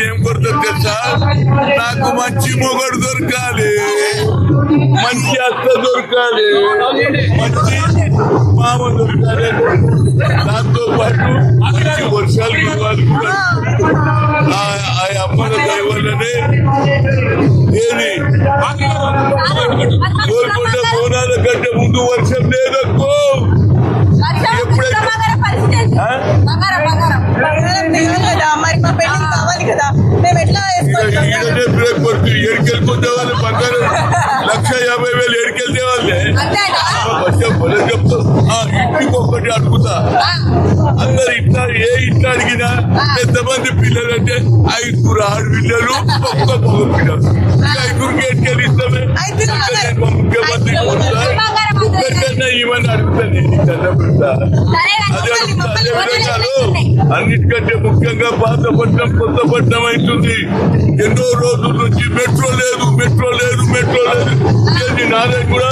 ఏం కొడుతుంది తెలుసా? నాకు మంచి మొగడు దొరకాలి, మంచి అత్త దొరకాలి, మంచి మామ దొరకాలి, దాంతో పాటు మంచి వర్షాలు ఇవ్వాలి కూడా. ఆ అమ్మల దయ వల్లనే ఏది గోల్కొండ బోనాల కంటే ముందు వర్షం లేదక్కో. ఎడికెళ్ళిపోతే వాళ్ళు బంగారం 1,50,000 ఎడికెళ్తే వాళ్ళే వర్షం చెప్తాం. ఇంటికి ఒక్కటి అడుగుతా, అందరు ఇట్లా ఏ ఇట్లా అడిగినా ఎంతమంది పిల్లలు అంటే 5 ఆడపిల్లలు, ఒక్క మగ పిల్లలు. 5 ఎడికెళ్ళి ఇస్తామే. ముఖ్యమంత్రి ఒక్కరికన్నా ఇవన్నీ అడుగుతాను అదే విధంగాను. అన్నిటికంటే ముఖ్యంగా పాతపట్నం కొత్తపట్నం అవుతుంది. ఎన్నో రోజుల నుంచి మెట్రో లేదు, మెట్రో లేదు, మెట్రో లేదు. ఏది నాదే కూడా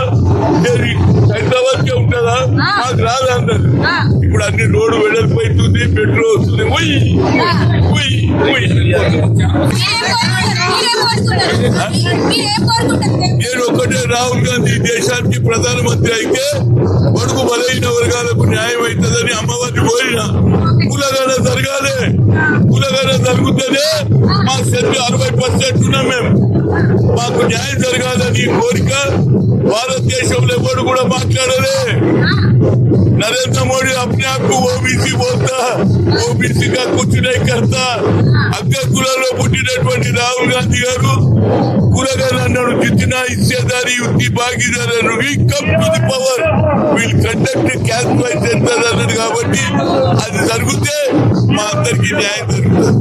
ఏది హైదరాబాద్ కే ఉంటుందా? మాకు రాదు అన్నది. ఇప్పుడు అన్ని రోడ్డు వెడల్పోతుంది, మెట్రో వస్తుంది. నేను ఒకటే, రాహుల్ గాంధీ దేశానికి ప్రధానమంత్రి అయితే బడుగు బలైన వర్గాలకు న్యాయం అవుతుందని అమ్మవారిని కోరిన. కులగన జరగాలి, కులగన జరుగుతూనే మా సెంటు 60% ఉన్నాం మేము. మాకు న్యాయం జరగాలని కోరిక భారతదేశంలో ఎవరు కూడా మాట్లాడలే. नरेंद्र मोदी अपने आप को ओबीसी बोलता, ओबीसी का कुछ नहीं करता. अग्र कुలలో పుట్టినటువంటి రాహుల్ గాంధీ గారు కులగన అన్నాడు. जितना हिस्सेदारी उतनी भागीदारी come to the power will conduct caste wise centre అన్నాడు. కాబట్టి అది జరిగితే మా అందరికి న్యాయం జరుగుతుంది.